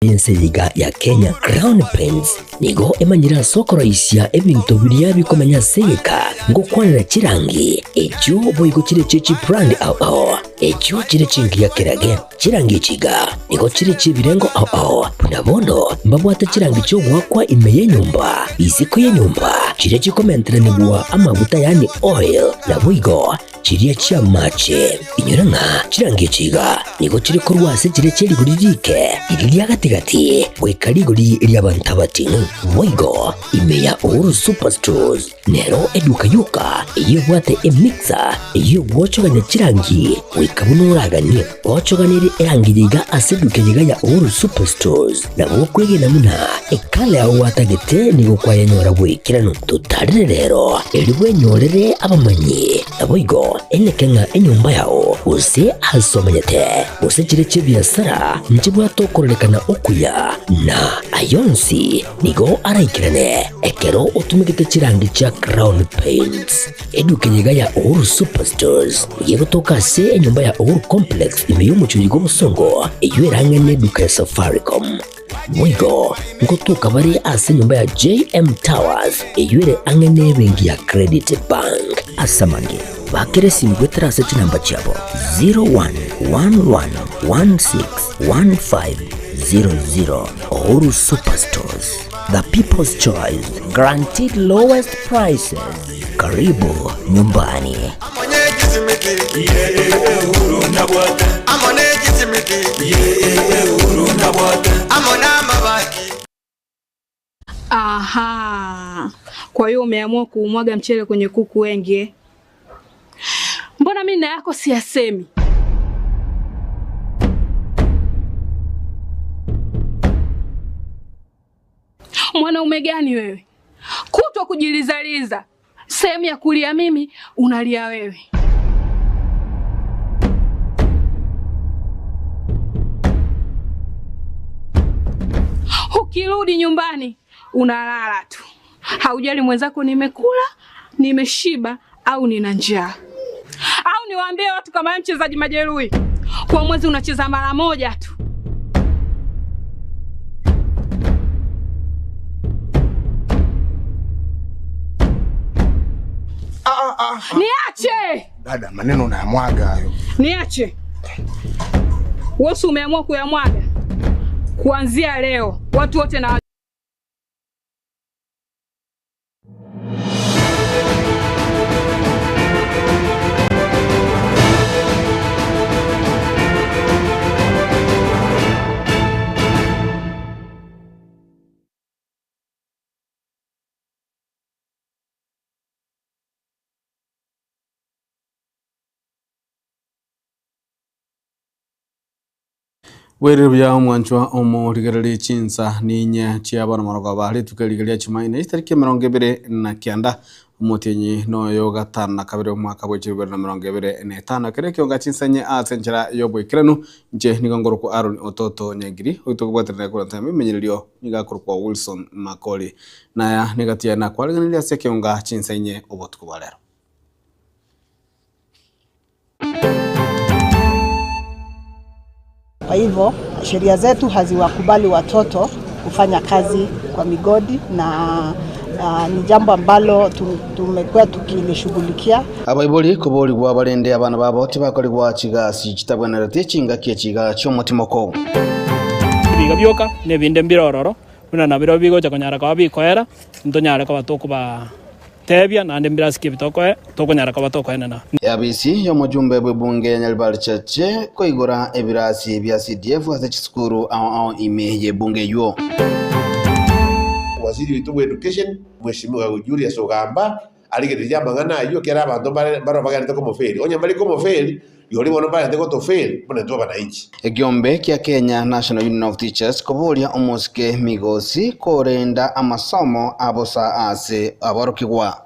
Liga ya Kenya Crown Paints nigo emanyira soko raisia ebintu biria bikomanya seka ngo kwanira chirangi echo boigo chire chichi brand ao echo chire chingi ya kerage chirangi chiga nigo chire chibirengo ao nabondo mbabwata chirangi cyo gwakwa imeye nyumba iziko ye nyumba chire chikomentere nibwa amavuta yani oil na boigo chiriya chia mache inyoranga chirangi chiga nigo chire korwase chire cheri guririke iriya gatigati wekarigori lyabantabati boigo imeya Uhuru Superstores nero eduka yuka iyo bwate emixer iyo gwochoganya chirangi wekabunuraganye gwochoganire erangiriga aseduke yiga ya Uhuru Superstores nabo kwegena muna ekale aho watagete nigo kwayanyora bwekirano tutarire rero eribwe nyorere abamanyi boigo enekenga enyumba yao use asomanyete use chire chibiasara njibwa tokorekana okuya na ayonsi nigo araikirane ekero utumikite chirangi cha Crown Paints eduke yiga ya Uhuru Superstores yego tokase enyumba ya Uhuru Complex imeyumucho yigo musongo eywerangene duka ya Safaricom Mwigo ngotuka bari ase nyumba ya JM Towers eyure angene bengi ya Credit Bank asamange bakere simbwetera seti namba chabo 0111161500 Uhuru Superstores, the people's choice, guaranteed lowest prices. Karibu nyumbani. Aha, kwa hiyo umeamua kuumwaga mchele kwenye kuku wengi. Mbona mimi na yako siyasemi? Mwanaume gani wewe? Kutwa kujilizaliza. Sehemu ya kulia mimi, unalia wewe. Ukirudi nyumbani, unalala tu. Haujali mwenzako nimekula, nimeshiba au nina njaa. Au niwaambie watu kama mchezaji majeruhi, kwa mwezi unacheza mara moja tu. Niache! Dada, maneno unayamwaga hayo. Niache. Wewe umeamua kuyamwaga. Kuanzia leo, watu wote na Werebya omwanchwa omurigereri chinsa ninya chiabana maroga bali tukeligeria chimaine itariki 29 omutenyi noyo gatana kabiri omwaka wa 2025 kere kionga chinsanye asenjera yobwekiranu nje nigongoroko Aaron Ototo Nyagiri utokubwaterera kuranta mimenyererio nigakorwa Wilson Makoli naya negatia na kwaliganiria sekionga chinsanye obotukubalero. Kwa hivyo sheria zetu haziwakubali watoto kufanya kazi kwa migodi na ni jambo ambalo tumekuwa tukilishughulikia. Abaiboli kuboli bwa balende abana babo tibakolibwa kigasi kitabwanira tekinga kyekiga ky'omutimoko. Biga byoka nebinde mbirororo buna nabiro bigocha konyara kwa bikoera ntonyara kwa batokuba tebya nande mbirasike bitokoe tokonyara kwa batokoe nana yabisi yo mujumbe bwebunge Nyalibali chache koigora ebirasi bya CDF azachikuru au imeye bunge yo. Waziri wetu wa education Mheshimiwa Julius Ogamba aligereja mangana yo kera abantu baro baganda ko moferi onya bali ko moferi yoli bono bali ko toferi bona ndo bananchi egiombe kya Kenya National Union of Teachers kobolia omuske migosi korenda amasomo abosa ase abarokigwa.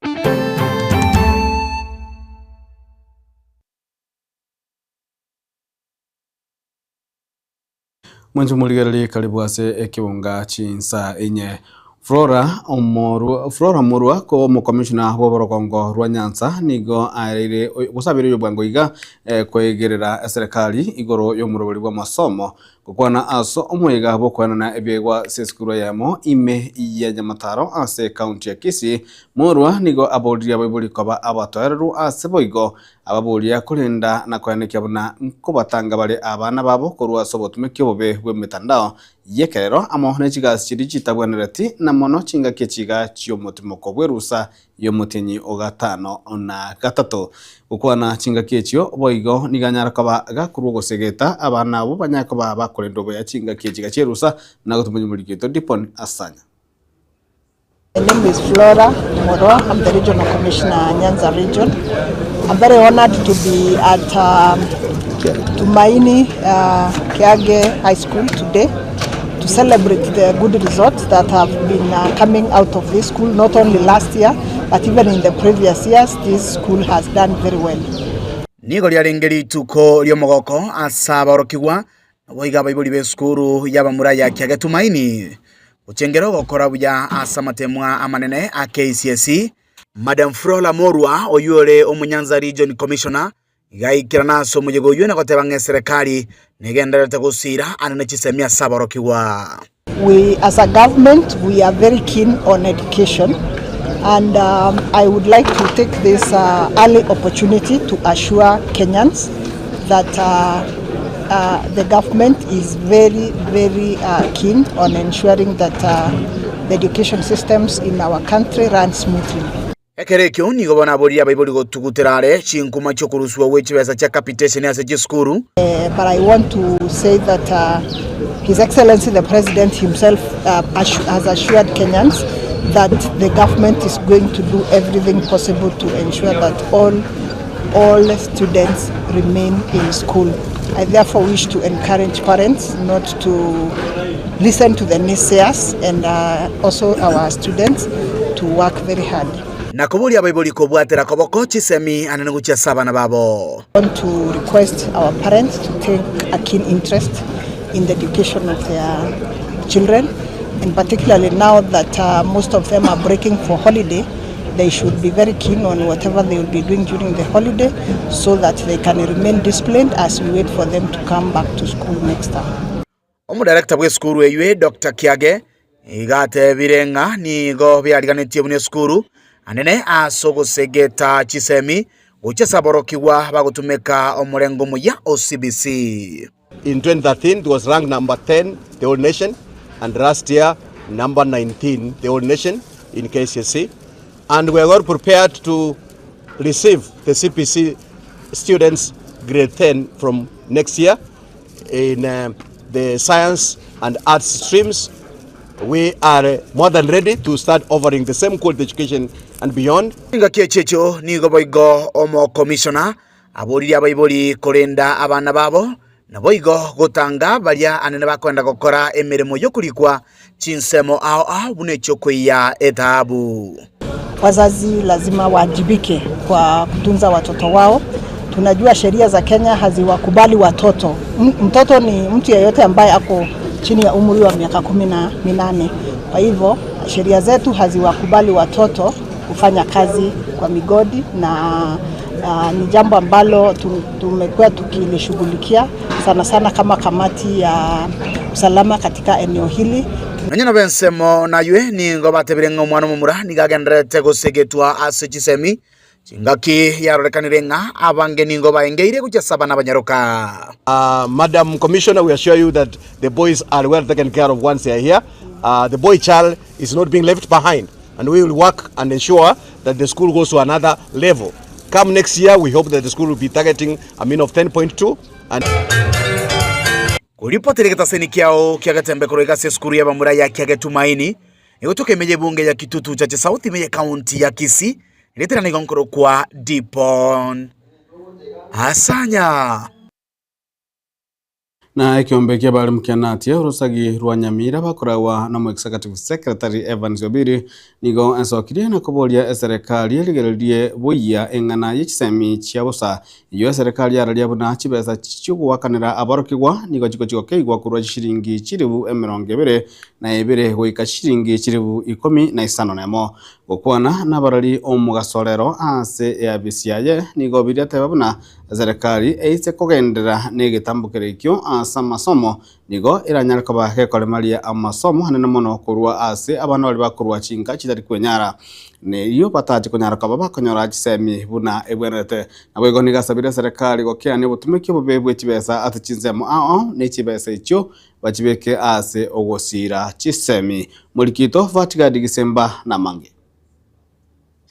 Mwanju muligereri karibu ase ekiunga chinsa enye Flora Murua ko mu commissioner w'Oborogongo rwa Nyanza nigo arire gusabira yo bwango iga kwegerera serikali igoro yo murobori bwa masomo gukwana aso omwega bokwana ebyegwa seskuru yamo ime ya Nyamataro ase county ya Kisii morwa nigo aboria baibuli koba abatwareru ase boigo ababoria kulinda na kwanekia buna nkobatanga bale abana babo korwa sobotumekyo bobe bwemitandao yekerero amohne chigasi chiri chitabwanerati na mono chinga kechiga chiomotimoko bwerusa yomutenyi ogatano na gatatu ukwana chinga kechio boigo niganyara kaba gakurwo gosegeta abana abo banyakoba bakorendo boya chinga kechiga cherusa na gutumunyi mulikito Dipon Asanya. My name is Flora Moro. I'm the Regional Commissioner, Nyanza Region. I'm very honored to be at Tumaini Kiage High School today to celebrate the good results that have been coming out of this school, not only last year, but even in the previous years. This school has done very well. Nigo lyalengeri tuko lyomogoko asa barokigwa boiga baibuli be skuru yabamura ya Kiage Tumaini uchengero gokora buya asa matemwa amanene a KCSE. Madam Flora Morwa oyure omunyanza Region Commissioner igaikira naso mujego yuna gotebanga serikali negenderete gusira anene chisemia sabarokigwa. We as a government, we are very keen on education, and I would like to take this early opportunity to assure Kenyans that the government is very keen on ensuring that the education systems in our country run smoothly. Ekerekyo nigo bana boria baibuli gotuguterare chinkuma chokuruswa wechibesa cha capitation ya sejskuru. But I want to say that His Excellency the President himself has assured Kenyans that the government is going to do everything possible to ensure that all students remain in school. I therefore wish to encourage parents not to listen to the naysayers and also our students to work very hard. Nakubulia baibuli kobwatera koboko chisemi ananugucha sabana babo. I want to request our parents to take a keen interest in the education of their children, and particularly now that most of them are breaking for holiday, they should be very keen on whatever they will be doing during the holiday so that they can remain disciplined as we wait for them to come back to school next time. Omu director bwe skuru ewe Dr. Kiage igate birenga nigo byaliganetie bune skuru anene asogosegeta chisemi uchesaborokiwa bagutumeka omurengo muya OCBC. In 2013 it was ranked number 10 the whole nation, and last year number 19 the whole nation in KCSE, and we are well prepared to receive the CPC students grade 10 from next year in the science and arts streams. We are more than ready to start offering the same quality education and beyond. Inga kiechecho nigo boigo omo commissioner aboriria baiboli korenda abana babo na boigo gotanga balia anene bakwenda gokora emirimo yokurikwa chinsemo ao bunecho kwiya etabu. Wazazi lazima wajibike kwa kutunza watoto wao. Tunajua sheria za Kenya haziwakubali watoto. Mtoto ni mtu yeyote ambaye ako chini ya umri wa miaka 18. Kwa hivyo sheria zetu haziwakubali watoto kufanya kazi kwa migodi, na ni jambo ambalo tumekuwa tukilishughulikia sana kama kamati ya usalama katika eneo hili. Nanyana bensemo na yue ni ngobatebirenga omwana mumura nigagendrete gosegetwa ase chisemi chingaki yarorekanirenga abange ningo baengeire kuchasaba na banyaroka. Madam Commissioner, we assure you that the boys are well taken care of once they are here. The boy child is not being left behind, and we will work and ensure that the school goes to another level. Come next year, we hope that the school will be targeting a mean of 10.2 and kulipoteleketa seni kiao kiagatembe kurega seskuru ya bamura ya Kiage Tumaini igotoke meje bunge ya Kitutu cha South meje county ya Kisii iletera nigonkoro kwa Dipon Asanya. Na ekiombe kia bali mkianatia urusagi Rwanyamira bakorawa na Executive Secretary Evans Obiri nigo ensokirie na kubolia serikali eligererie buya engana y'ichisemi chiabusa iyo serikali yaralia buna chibesa chiguwakanira abarokigwa nigo chiko keigwa kurwa shilingi chiribu 20 na ebere goika shilingi chiribu 15 nemo gukwana na barari omugasorero ase ya bisiaye nigo biryateba buna serikali eise kugendera n'igitambukirikyo asa masomo nigo iranyarika bagekoremaria amasomo hanene muno kurwa ase abana bari bakurwa chinga kitari kwenyara niyo bataje kunyaraka baba konyora gisemi buna ebwenete nabo igo nigasabira serikali gokiane butumiki bubebwe kibesa atachinzemo ne kibesa icho bachibeke ase ogosira chisemi mulikito Vatigadi Gisemba na mange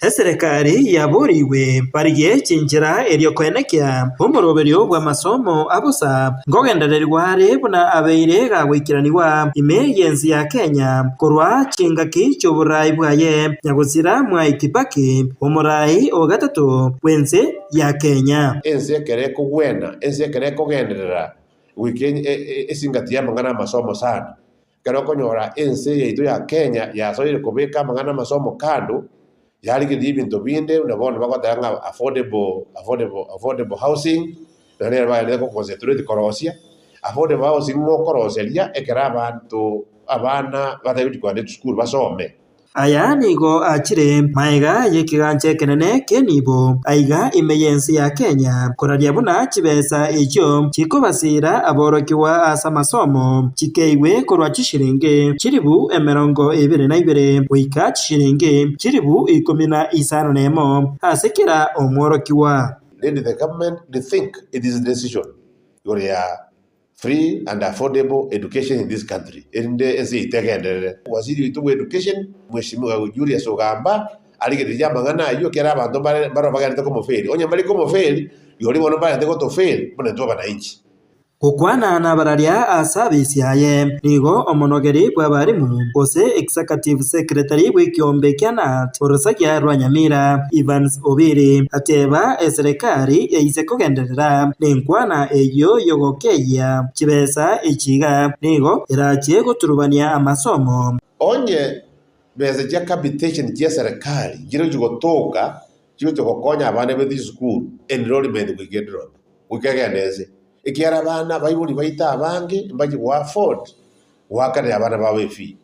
Serikali yaburiwe bariye kinjira eryo kwenekia umuroberio bwa masomo abusa ngogendererwa rebuna abeire gawikiraniwa emergency ya Kenya korwa kinga kicho burayi bwaye nyaguzira mwa Kibaki umurai ogatatu wenze ya Kenya ense kere kugwena ense kere kugenderera weekend esingati mangana masomo sana kero konyora ense yetu ya Kenya yasoire kubeka mangana masomo kando yali ke ibintu binde unabona bakotanga affordable housing nare baile ko concentrate korosia affordable housing mo koroselia ekera abantu abana batayi kwande school basome aya nigo achire maiga yekiganje kenene kenibo aiga emergency ya Kenya koraria buna kibesa echo chikobasira aborokiwa asa masomo chikeiwe korwa chishiringe chiribu 22 wika chishiringe chiribu 15 asekera omworokiwa. The government they think it is a decision ya free and affordable education in this country. Ende ese itegende waziri witu education Mheshimiwa Julius Ogamba aligereja mangana yo kera abantu baro bagande ko mofeli onya bali ko mofeli yoli bono bagande ko to fail bone to bana inchi kukwana na bararia asabisi haye nigo omonogeri kwa barimu ose executive secretary w'ikiombe kyana Orosakia Rwanyamira Evans Obiri ateba serikali eise kugenderera nenkwana eyo yogokeya kibesa ikiga nigo irakie guturubania amasomo onye beza ja capitation ya serikali giro jugotoka jugokonya abana bethi school enrollment wigegeneze ikiara abana bayibuli bayita abange mbaji wa afford wakane abana bawe fee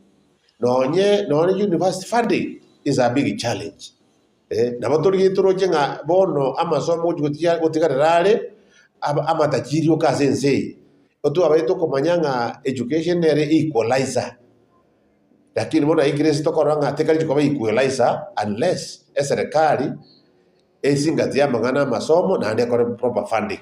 nonye university funding is a big challenge nabatori yitoroje nga bono amasomo gotigarare amatakiri okasense otu abaito komanyanga education ere equalizer lakini mbona Ingereza tokoranga tekali kwa equalizer unless serikali esingatia mangana masomo na ande proper funding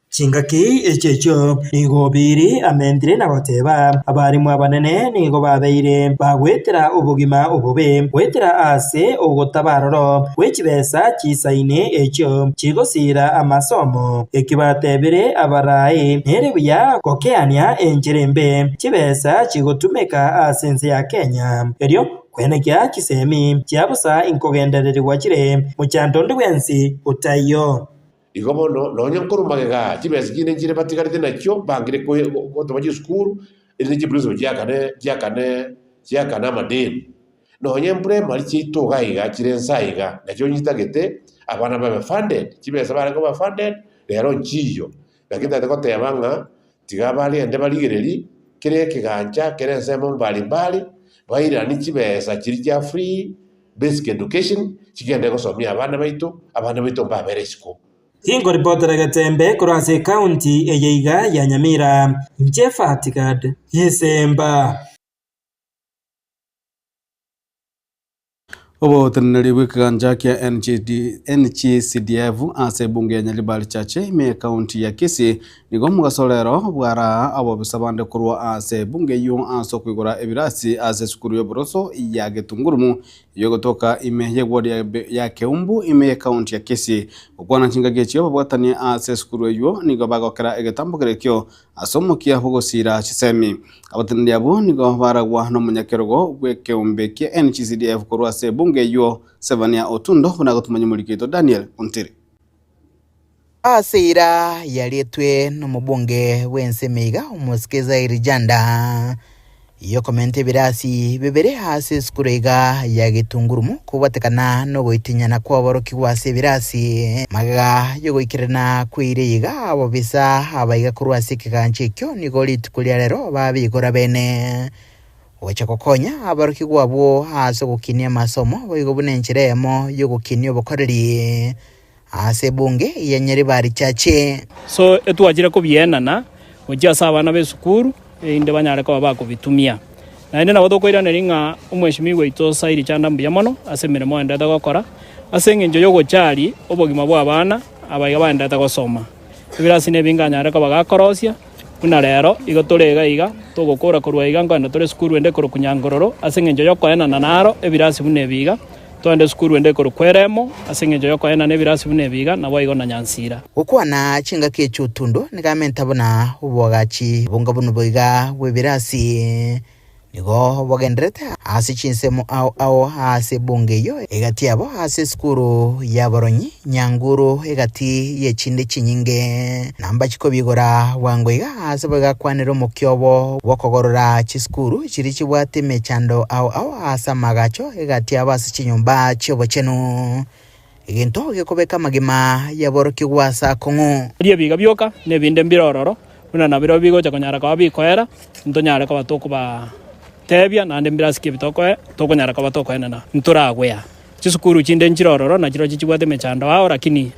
chingaki echecho nigo biri amendire na bateba abarimu abanene nigo babeire bagwetera ubugima ubube gwetera ase ogotabaroro wechibesa chisaine echo chigosira amasomo ekibatebere abarayi nerebuya kokeania enjerembe chibesa chigotumeka asense ya Kenya eryo kwenekia kisemi chiabusa inkogendererwa chire muchantondo wensi utayo igomono nonye nkorumagega kibesi kine njire batigarite nakyo bangire ko tobaje school iri kibuzo cyakana madeni nonye mpre mari cyito gaiga kirensaiga nakyo nyitagete abana babe funded kibesa barako ba funded rero njiyo lakini tatako tebanga tigabali ende baligereri kire kiganja kirensemo mbali baira ni kibesa kiri cya free basic education kigende gusomya abana baito mbabere school. Hingo ripotera Gatembe kurase county eyeiga ya Nyamira Vatigadi Gisemba obo teneri wikanja kia NGCDF ase bunge ya Nyalibali chache me county ya Kisii nigo mugasolero bwara abo bisabande kurwa ase bunge yo aso kwigora ebirasi ase sukuru yo Boroso ya Getungurumu yo gotoka ime yegwodi ya Keumbu ime county ya Kisii ukwana chinga gechi babwatani ase sukuru yo nigo bagokera egetambugerekyo asomokia hugosira chisemi abatendi abo nigo baragwa no munyakerogo gwe Keumbe kia NGCDF kurwa ase bunge yo Sevania Otundo unagotumanya mulikito Daniel Ontiri asira yalietwe no mubunge wensemiga umusikiza irijanda iyo komenti birasi bibere hasi skurega ya Getungurumu kubatekana no goitinyana kwa boroki wase birasi maga yo goikirana kwiriga abo bisa abaiga kurwasi kiganche kyo ni goli tukulia rero babigora bene wacha kokonya abarukigwa abo ase gukinia masomo boigo bunencheremo yo gukinia obokoreri ase bunge ya Nyeri bari chache. So etwajire kubienana ojia sabana besukuru inde banyare ko bakubitumia na ende nabo tokoirana ringa umweshimiwa ito sairi chanda mbuya mono ase miremo enda gukora ase ngenjo yo gochari obogima bwa abana abaiga baenda gusoma ibirasi ne binganyare ko bagakorosia kuna rero igotorega iga tugukura kurwa iga nganda tore skuru ende kuru kunyangororo ase ngenjo yo koena na naro ebirasi bune biga twende skuru ende kuru kweremo ase ngenjo yo koena ne ebirasi bune biga nabo igo na nyansira gukwana chinga kechutundo nigamenta bona ubogachi bunga bunu boiga webirasi nigo bogenderete ase chinsemo au ase bungeyo egati abo ase skuru ya Boronyi Nyanguru egati ye chinde chinyinge namba chiko bigora wangoiga ase boga kwanero mukyobo wokogorora chiskuru chiri chibwate mechando au asa magacho egati abo ase chinyumba chobo chenu egento gekobeka magima ya borokigwa sa kongo rie biga byoka ne binde mbirororo una na biro bigo chakonyara kwa bikoera ntonyara kwa batoko ba tebia na ndembirasike bitoko tokonyara kwa batoko enana nturagwea chisukuru chinde nchirororo na chiro chichibwate mechando wao lakini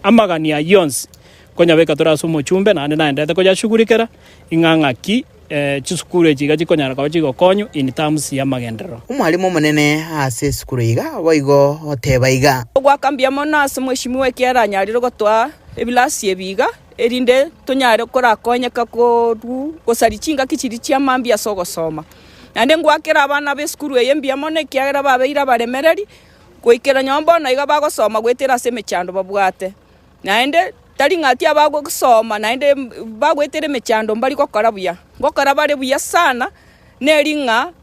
amagani ya yons konya beka turasumo chumbe na ndende koja shugurikera ingangaki chisukuru echiga chikonyara kwa chigo konyu in terms ya magendero umwalimu munene ase sukuru iga boigo oteba iga gwakambia mona ase mweshimiwa kiara nyariro gotwa ebilasi ebiga erinde tonyare korakonyeka ko gosari chinga kichiri chia mambia sogosoma nande ngwakera abana b'eskuru eyembia mone kiagera babeira baremereri goikera nyombo na iga bagosoma gwetera ase mechando babwate naende tari ngati abago gusoma naende bagwetere mechando mbali gokora buya gokora bare buya sana neringa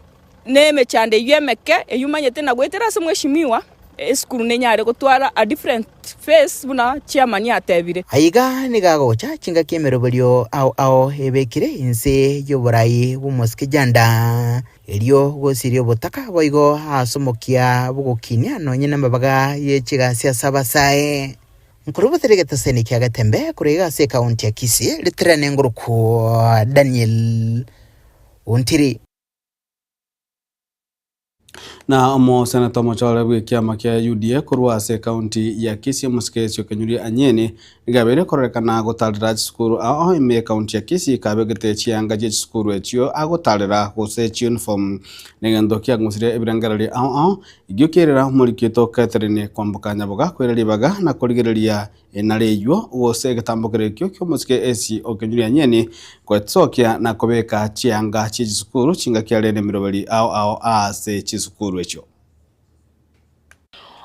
ne mechande yemeke eyumanyete na gwetera ase mweshimiwa eskuru nenyare gutwara a different face buna chairman yatebire aiga nigagocha chinga kemeroberio au ebekire inse yoborai bumuskijanda elio gosirio botaka boigo asomokia bugokinia nonye nambaga yechiga sia sabasae nkurubuterege seni kya gatembe kurega se county ya Kisii litrane nguruku Daniel Untiri na omo senator mochore bwe kiama kia UDA kurwa ase county ya Kisii muskesio kenyuri anyene ngabere korekana gutarira skuru aho ime county ya Kisii kabegete chianga je skuru echio agutarira gose uniform negendo kia ngusire ebirangarari aho igyokerera murikito Catherine kwambukanya boga kwereribaga na kurigereria enareyo wose gatambukire kyo muske AC okenyuri anyene kwetsokia na kobeka chianga chi skuru chinga kia rene mirobali aho ase chiskuru echo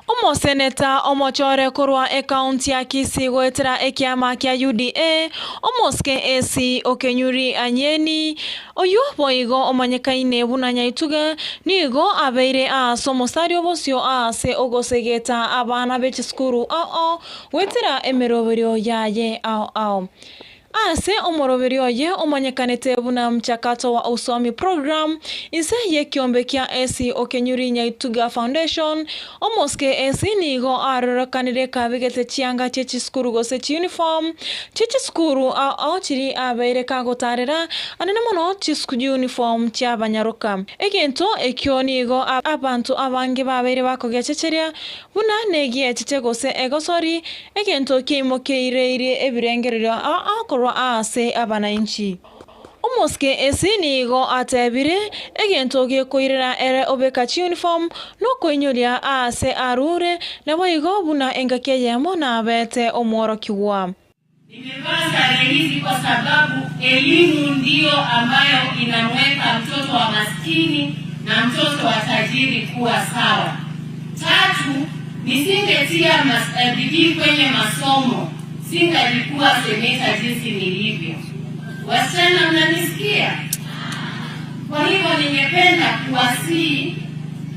Omo seneta omochore kurwa county ya Kisii gwetera ekiama kia UDA omoske AC okenyuri anyeni oyo boigo omanyekaine bunanya ituga nigo abeire asomosario bosio ase ogosegeta abana b'eskuru gwetera emeroberio yaye ase omoroberio ye omanyekanete buna mchakato wa usomi program ise ye kiombe kia AC okenyuri nyaituga foundation omoske AC nigo arorokanire kabegete chianga chechi skuru gose uniform chechi skuru chiri abeire kagotarera anene mono chisku uniform chia banyaruka egento ekyo nigo abantu abange babeire bakogechecheria buna negie cheche gose egosori egento kimo keire ebirengerero ase abananchi omoske esinigo atebire egento gekoirera ere obekachi uniform no koinyoria ase arure na boigo buna engake yemo na bete omoro kiwa. Nimevaa sare hizi kwa sababu elimu ndio ambayo inamweka mtoto wa maskini na mtoto wa tajiri kuwa sawa. Tatu, nisingetia bidii kwenye masomo singalikuwa seneta jinsi nilivyo. Wasichana mnanisikia? Kwa hivyo ningependa kuwasihi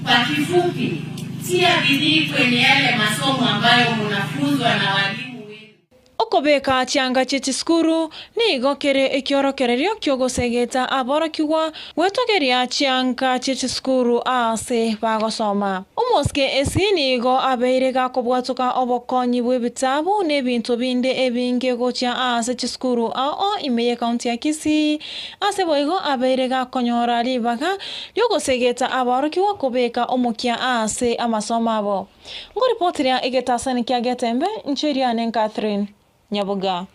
kwa kifupi, tia bidii kwenye yale masomo ambayo mnafunzwa na walimu wenu. okobeka chianga chechискuru nigo kere ekiorokererio kiogosegeta aborokiwa gwetogeria chianga chechискuru ase bagosoma omoske esi nigo abeirega kobwatuka obokonyi bw'ebitabu n'ebintu binde ebinge gocha ase chiskuru ao imeye kaunti ya Kisii ase boigo abeirega konyora ribaga liogosegeta aborokiwa kobeka omokia ase amasomo abo ngoripotiria egetasani kia getembe ncheriane Catherine Nyabuga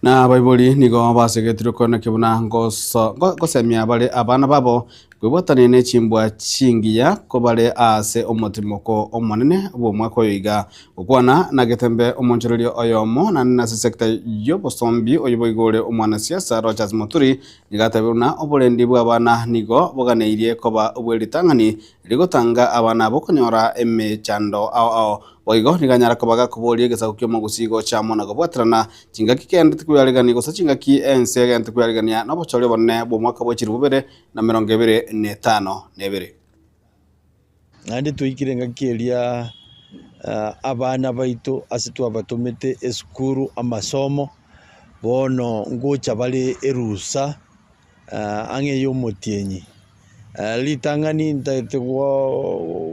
na baibuli nigo basegetiro kona kibuna ngosemia bale abana babo kwibotane ne chimbwa chingiya ko bale ase omotimoko omonene obomwe koyiga okwana na getembe omonchererio oyomo na sector yobosombi oyiboigore omwana siasa Rogers Muturi nigatabiruna obulendi bwa abana nigo boganeirie koba obweritangani ligotanga abana bokonyora emechando ao oigo niganyara kobaga kubolie gesakukyo mogusigo chamo na gobwatrana chingaki kende tukuyarigani gosa chingaki ense gende tukuyarigania nobochoryo bonne bo mwaka bochiri bubere na 25 nebere nandi tuikire ngakieria abana baitu asitu abatumete eskuru amasomo bono ngocha bali erusa ange yomotienyi litangani ntategwa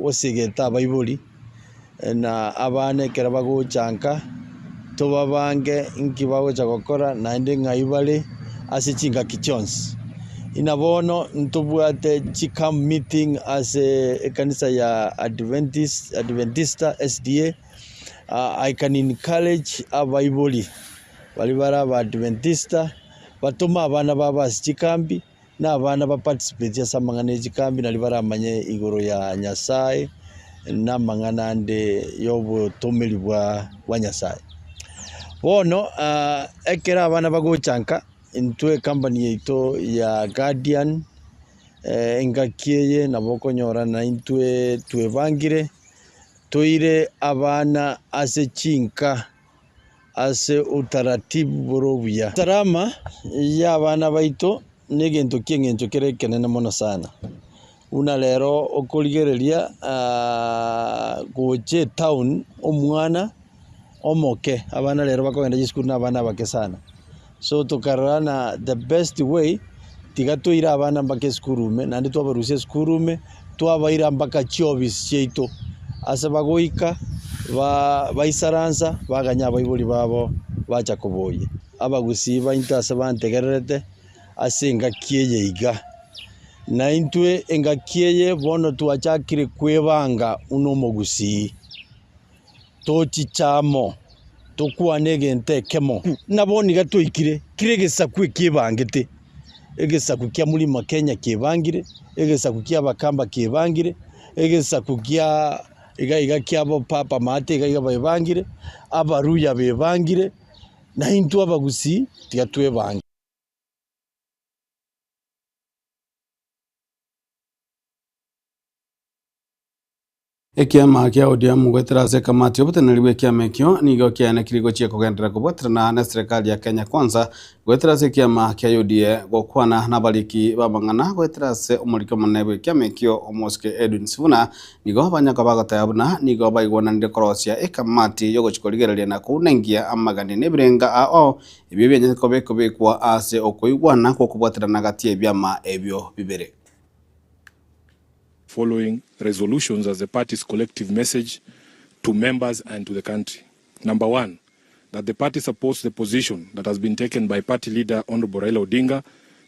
wosigeta baibuli na abane kera bagochanga tobabange inkibago chagokora naende ngaibale asichinga kichons inabono ntobwate chikam meeting as a kanisa ya Adventista SDA. I can encourage abaiboli balibara ba Adventista batuma abana baba chikambi na abana ba participate ya samangane chikambi nalibara amanye igoro ya Nyasaye na mangana nde yobo tomeli bwa Nyasaye bono ekera abana bagochanka intwe company yeito ya Guardian engakieye nabokonyora na intwe twebangire toire abana ase chinka ase utaratibu borobuya tarama ya abana baito negento kiengencho kerekenene mono sana una lero okoligereria goche town omwana omoke abana lero bakogenda jisukuru na abana bake sana so tukarana the best way tigatuira abana mbake skurume nandi twabarusia skurume twabaira mbaka chobis cheito ase bagoika baisaransa baganya baibuli babo bacha koboye abagusiba intase bantegererete ase engakieye iga na intwe engakieye bono twachakire kwebanga unomogusi tochichamo tukwanege ntekemo naboni gatoikire kiregesaku kibangete egesaku kya mulima Kenya kibangire egesaku kya bakamba kibangire egesaku kya iga kyabo papa mate iga bayibangire abaruya bebangire na intwe abagusi tigatwebanga ekiama kia ODM gwetera se kamati obuteneriwe kiama ekyo nigo kiana kirigo chia kugendera kubweterana na serikali ya Kenya Kwanza gwetera se kiama kia UDA gokwana na baliki babangana gwetera se omuriko monebe kiama ekyo omoske Edwin Sifuna nigo banyaka bagatayabuna nigo baigwana ndire korosia ekamati yogochikorigereria na kunengia amagani nebirenga ao ebyo byenyeko bekobekwa ase okoigwana ko kubweterana gatie byama ebyo bibere following resolutions as the party's collective message to members and to the country. Number one, that the party supports the position that has been taken by party leader Honorable Raila Odinga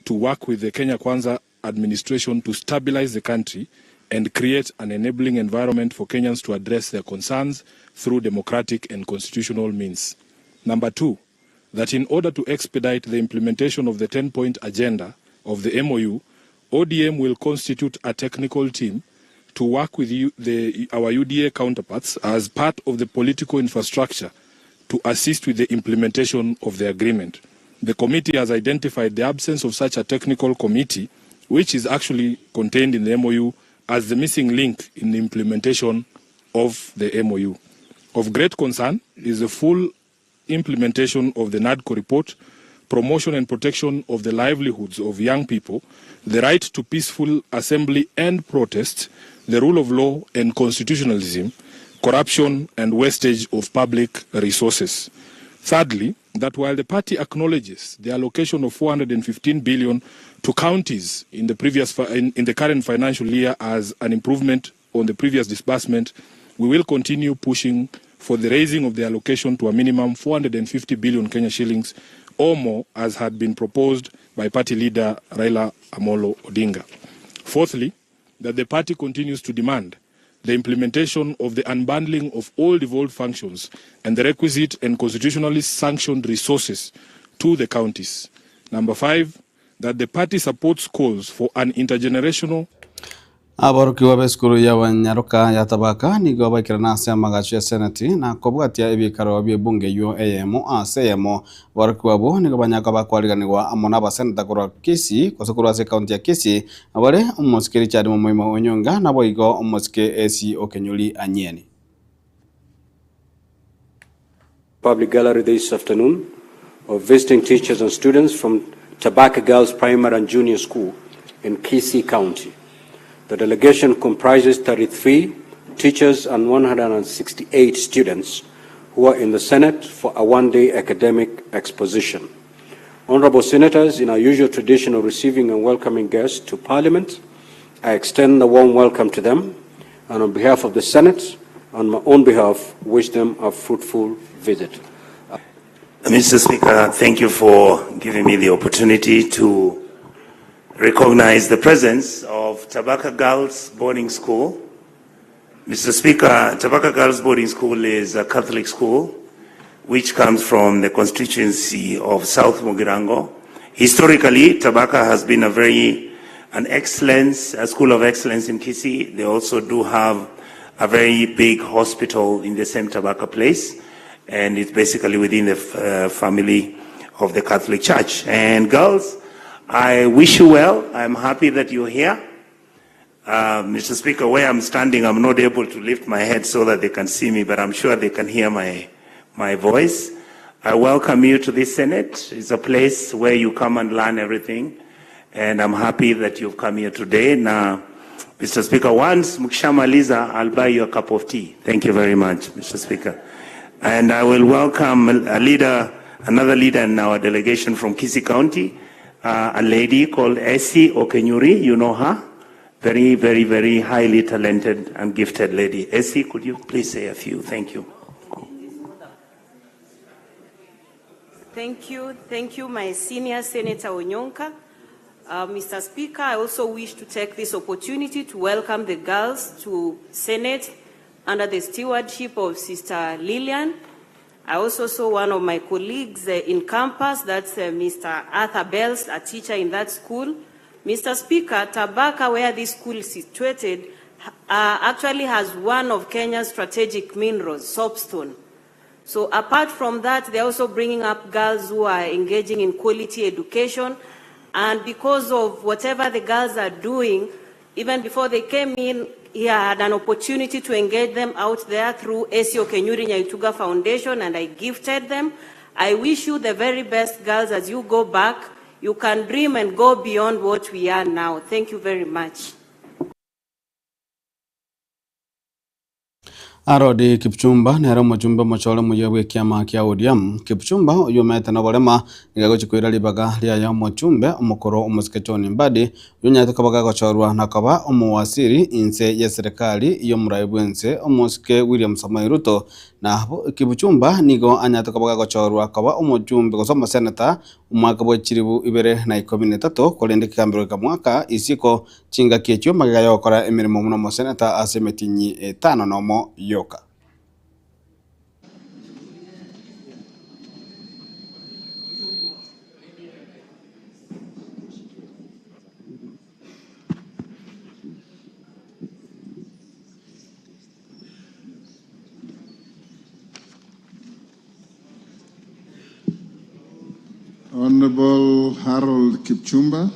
to work with the Kenya Kwanza administration to stabilize the country and create an enabling environment for Kenyans to address their concerns through democratic and constitutional means. Number two, that in order to expedite the implementation of the 10-point agenda of the MOU, ODM will constitute a technical team to work with our UDA counterparts as part of the political infrastructure to assist with the implementation of the agreement. The committee has identified the absence of such a technical committee, which is actually contained in the MOU, as the missing link in the implementation of the MOU. Of great concern is the full implementation of the NADCO report, promotion and protection of the livelihoods of young people, the right to peaceful assembly and protest, the rule of law and constitutionalism, corruption and wastage of public resources. Thirdly, that while the party acknowledges the allocation of 415 billion to counties in the current financial year as an improvement on the previous disbursement, we will continue pushing for the raising of the allocation to a minimum 450 billion Kenya shillings or more, as had been proposed by party leader Raila Amolo Odinga. Fourthly, that the party continues to demand the implementation of the unbundling of all devolved functions and the requisite and constitutionally sanctioned resources to the counties. Number 5, that the party supports calls for an intergenerational Abarukiwa b'eskuru y'abanyaruka ya Tabaka nigo bakirana ase amagacho ya senati na kobwatia ebikaro by'ebunge UAM aseyemo barukiwa bo nigo banyaka bakwaliganirwa amona abasenata korwa Kisii kosokuru ase kaunti ya Kisii abale omusike Richard Momoima Onyonga nabo igo omusike AC Okenyuri Anyeni. Public gallery this afternoon of visiting teachers and students from Tabaka Girls Primary and Junior School in Kisii County. The delegation comprises 33 teachers and 168 students who are in the Senate for a one-day academic exposition. Honorable Senators, in our usual tradition of receiving and welcoming guests to Parliament, I extend a warm welcome to them, and on behalf of the Senate, on my own behalf, wish them a fruitful visit. Mr. Speaker, thank you for giving me the opportunity to recognize the presence of Tabaka Girls Boarding School. Mr. Speaker, Tabaka Girls Boarding School is a Catholic school which comes from the constituency of South Mugirango. Historically, Tabaka has been a school of excellence in Kisii. They also do have a very big hospital in the same Tabaka place, and it's basically within the family of the Catholic Church. And girls, I wish you well. I'm happy that you're here. Mr. Speaker, where I'm standing, I'm not able to lift my head so that they can see me, but I'm sure they can hear my voice. I welcome you to this Senate. It's a place where you come and learn everything, and I'm happy that you've come here today. Now, Mr. Speaker, once mukishamaliza, I'll buy you a cup of tea. Thank you very much, Mr. Speaker. And I will welcome another leader in our delegation from Kisii County, a lady called AC Okenyuri. You know her? Very, very, very highly talented and gifted lady. AC, could you please say a few? Thank you. Thank you, my senior Senator Onyonka. Mr. Speaker, I also wish to take this opportunity to welcome the girls to Senate under the stewardship of Sister Lillian. I also saw one of my colleagues in campus, that's Mr. Arthur Bells, a teacher in that school. Mr. Speaker, Tabaka, where this school is situated, actually has one of Kenya's strategic minerals, soapstone. So apart from that, they're also bringing up girls who are engaging in quality education. And because of whatever the girls are doing, even before they came in, he had an opportunity to engage them out there through AC Okenyuri Nyaituga Foundation, and I gifted them. I wish you the very best, girls, as you go back. You can dream and go beyond what we are now. Thank you very much. Arodi Kipchumba nero mujumbe mochole muyebwe kiama kia ODM. Kipchumba yumete na bolema nigago chikwira libaga lia ya mochumbe omukoro omusikechoni mbadi yunyate kabaga gochorwa nakaba omuwasiri inse ya serikali yo muraibwense omusike William Samoei Ruto na Kipchumba nigo anyate kabaga gochorwa kaba omujumbe gosoma senata umwaka bwa chiribu 2013 kolende kambiro ka mwaka isiko chinga kiechyo magaga yokora emirimo muno mo senata asemetinyi 5 nomo yoka. Honorable Harold Kipchumba,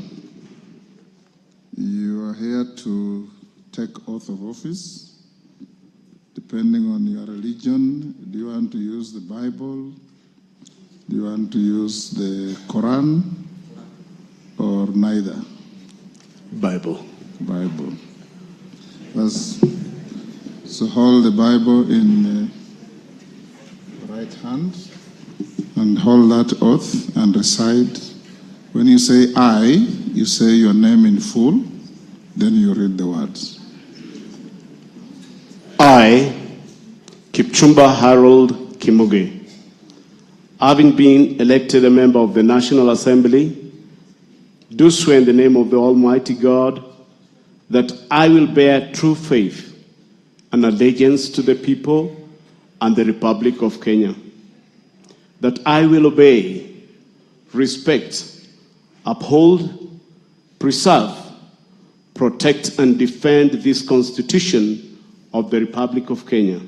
you are here to take oath of office. Depending on your religion, do you want to use the Bible? Do you want to use the Quran? Or neither? Bible. Bible. So hold the Bible in the right hand and hold that oath and recite. When you say I, you say your name in full, then you read the words. I, Kipchumba Harold Kimuge, having been elected a member of the National Assembly, do swear in the name of the Almighty God that I will bear true faith and allegiance to the people and the Republic of Kenya, that I will obey, respect, uphold, preserve, protect, and defend this Constitution of the Republic of Kenya,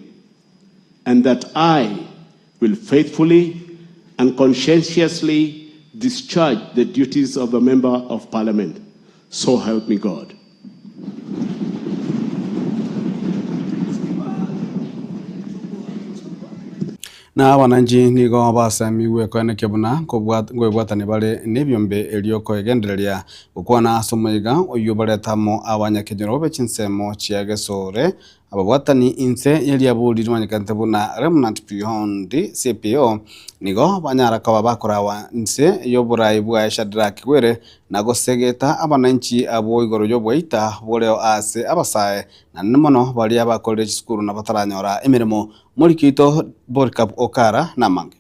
and that I will faithfully and conscientiously discharge the duties of a member of Parliament. So help me God. Na wananchi nigo basamiwe kwene kibuna gwebwatani bale nebyombe elioko egendereria gukwana asomoiga oyo baletamo abanyakenyero bechinsemo chiagesore ababwatani inse yeliabulirwa nyakante buna Remnant Beyond CPO nigo banyaraka bakorawa nse yoburai bwa Shadrack Gwere nago segeta abananchi abo igoro yobwaita boleo ase abasae na nemono bali abakorera school na bataranyora emirimo Mulikito Borkap Okara na mange.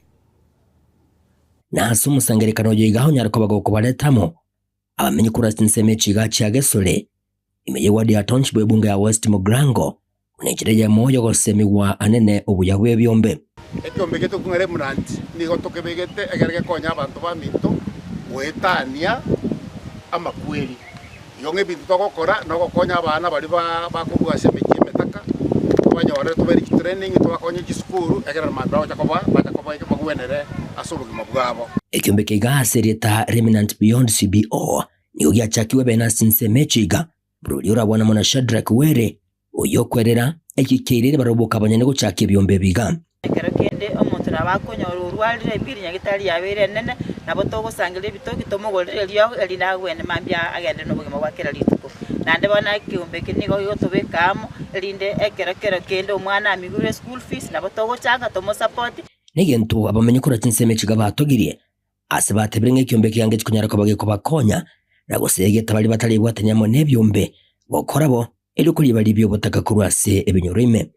Na sumusangerekano yigaho nyarako bagoko baletamo abamenye kurasi nseme chiga chiagesole imeye wadi ya township bunge ya West Mugrango unechereje moyo gosemiwa anene obuyahwe byombe ekyombe geto kungere Remnant nigo tokebegete egerege konya abantu baminto wetania amakweli yonge bintu tokokora no konya abana bali bakubwa semeji metaka banyore to beri training to bakonye school egera mabao chakoba bagwenere asulugi mabwabo ekyombe kiga sereta Remnant Beyond CBO niyo gyachakiwe bena sinsemechiga broliora bwana mona Shadrack Were oyo kwerera ekikirire baroboka abanyane guchaka ebyombe biga ekero kende omuntu nabakonyora urwalire mbiri nyagitari yabere nene nabo togosangira ebitoki tomogorere lyo elinagwene mambya agende nobugimo bwakera lituko nande bona ekyombe kinigo yotobekamo elinde ekero kende omwana amigure school fees nabo togochanga tomo support negento abamenye kora tinsemechiga batogirie ase batebrenga ekyombe kyange chikunyarako bageko bakonya nagosegeta bali batali bwatanyamo nebyombe bokorabo eli kuri bali byo botaka kurwase ebinyorime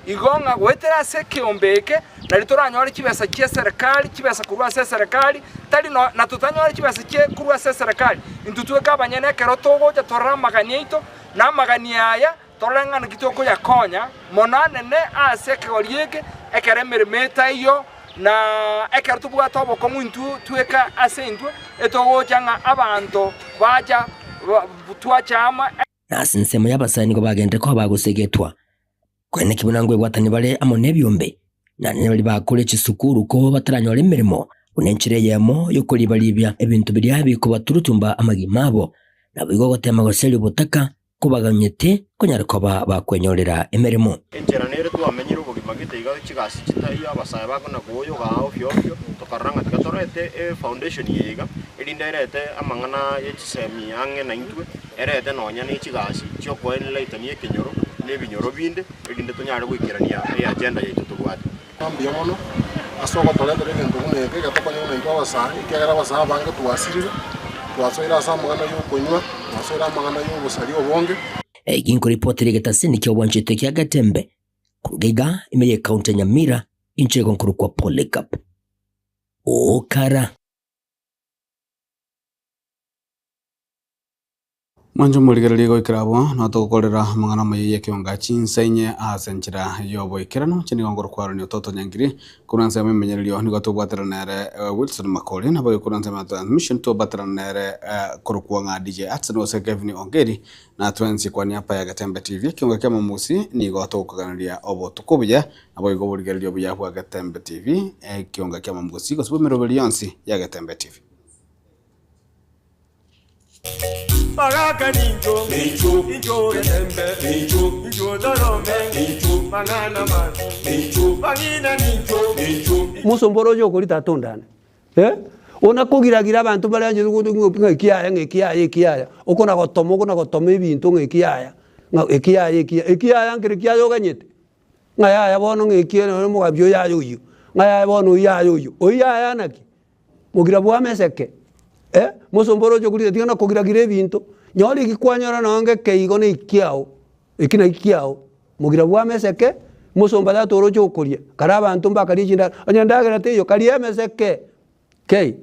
igonga gwetera se kiombeke nali toranyora kibesa kie serikali kibesa kurwa se serikali tali no na tutanyora kibesa kie kurwa se serikali intutweka abanyene kero togoja torra maganyeito na maganyaya torengana kitoko ya konya monane ne ase kegorieke ekeremere meta iyo na ekero tubwa tobo komuntu tweka ase intwe etogojanga abantu baja twachama na sinsemo y'abasani ngo bagende ko bagusegetwa kwene kibunangwe bwatani bale amone byombe na ne bali bakole kisukuru ko bataranyora emirimo unenchire yemo yo kuli balibya ebintu biri abiko baturutumba amagimabo nabigo gotema goseli butaka kubaganyete konyarako bakwenyorera emirimo encheranere twamenyira ubugima giteiga kigasi kitaiya abasaya bakona kuyo gao fyo tokaranga tikatorete foundation yega elinderete amangana yechisemi ange na intwe erete nonya ni kigasi cyo kwenle itanie kinyoro nebinyoro binde elinde tonyare gwikirania agenda yetu tugwate ambia mono asoko tolete ngento kuneke gatokanya ngento abasaya ikegera abasaya bange twasirire twasoira samangana yo konywa twasoira amangana yo busari obonge eginko reporter getasini kyo wanchete kya Gatembe kugega imeye county Nyamira inche konkuru kwa Polycarp Okara Manjo muligereri ikirabo natukorera mangana mayiye kionga chinsenye asenchira yobo ikirano chini ngongoro kwaro ni toto nyangiri kuranza memenyerero ni gato bwataranere Wilson Makoli na boy kuranza transmission to bataranere kurukuanga DJ Atson ose Kevin Ongeri na twensi kwa niapa ya Gatembe TV kionga kama musi ni gato kuganria obo tukubya na boy gobuligereri yobo ya Gatembe TV kionga kama musi ko subomero billions ya Gatembe TV Bagaka ninjo, ninjo yatembe, ninjo dorome, mangana man, bagina ninjo. Musomboro jo kulita tondane. Ona kugiragira abantu bari anje ngopinga ikiaya ukona gotoma ibintu ngikiaya ikiaya ngire kiaya ganyete ngaya bono ngikie no mugabyo yayo uyu ngaya bono yayo uyu oyaya naki mugira bwa meseke musomboro jo kulita tigana kugiragira ibintu nyori gikwanyora nange keigo ni ikiao ikina ikiao mugira bwa meseke musomba da toro jo kulia kara abantu mbakari jinda anyandagira teyo kali meseke kei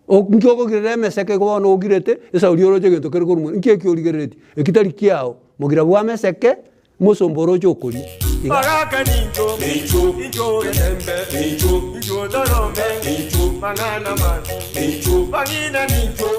nkoko gireme seke ko no girete esa urioro je gento kero kurumu nkeki origerete ekitari kiao mugira bwa meseke musomboro jo kuri bagaka ninjo yatembe ninjo dorome mangana man bagina ninjo.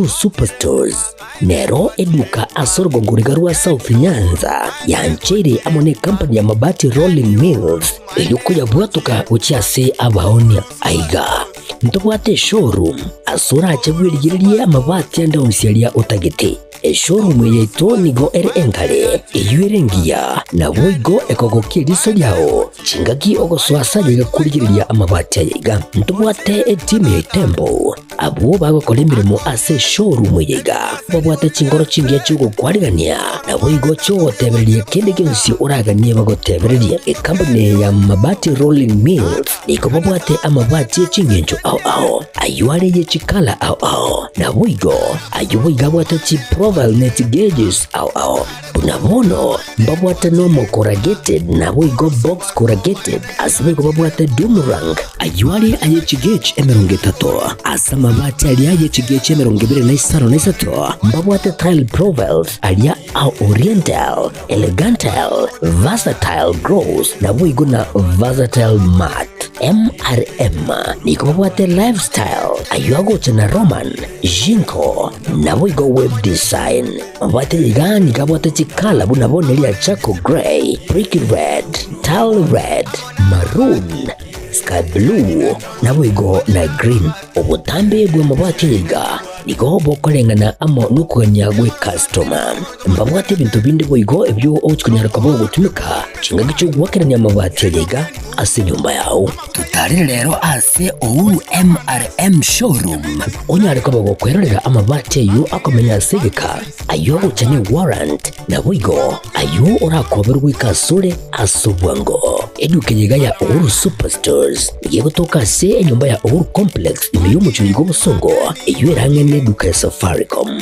Superstores nero eduka asorgo ngurigarua South Nyanza yanchiri amone company ya mabati Rolling Mills iluko ya bwatuka uchiase abaonia aiga ntobwate showroom asura achagwirigirie amabati anda umsialia utagete showroom yeito nigo ere engale iyuerengia na boigo ekogokie riso yao chingaki ogoswasa yega kurigiriria amabati aiga ntobwate team ya Tembo abo bagokora imirimo ase showroom yega babwate chingoro chingia chugo kwarigania na boigo cyo tebererie kende gensi uraganie bagotebererie company ya mabati Rolling Mills niko babwate amabati chingenjo ao ayuare ye chikala ao na boigo ayuiga bwate chi profile net gauges ao bunabono babwate normal corrugated na boigo box corrugated asibego babwate Dumerang ayuare aye chigage emerongetato asama mabati alia ye chigage emerongibire na isato mbabwate tile profiles alia au oriental elegantal versatile gross na boigo na versatile mat MRM niko babwate lifestyle ayuago chana Roman Jinko na boigo web design babwate yigani kabwate chikala bunabone lia Chaco Grey, Brick Red, Tile Red, Maroon, Sky Blue na boigo na Green obutambe bwe mabwate yiga niko bokolengana amo nukwenya gwe customer mbabwate bintu bindi boigo ebyo ochikunyara kabo gutumika chinga gicho gwakeranya mabwate yiga ase nyumba yao tutari rero ase ouru MRM showroom onyare kabo gukwerera amabwate yu akomenya segeka ayo uchane warrant na boigo ayo urakoberwa ikasure asubwango eduke yiga ya Ouru Superstores yego toka se nyumba ya Ouru Complex imiyo muchigo busongo iyo erangene duka ya Safaricom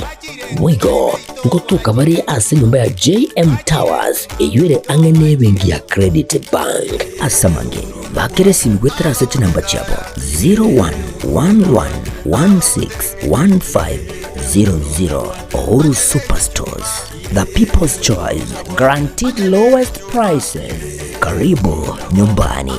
boigo ngotuka bari ase nyumba ya JM Towers iyo ere angene bengi ya Credit Bank asamange bakere simgwetera sete namba chabo 0111161500 Ouru Superstores, the people's choice, guaranteed lowest prices. Karibu nyumbani.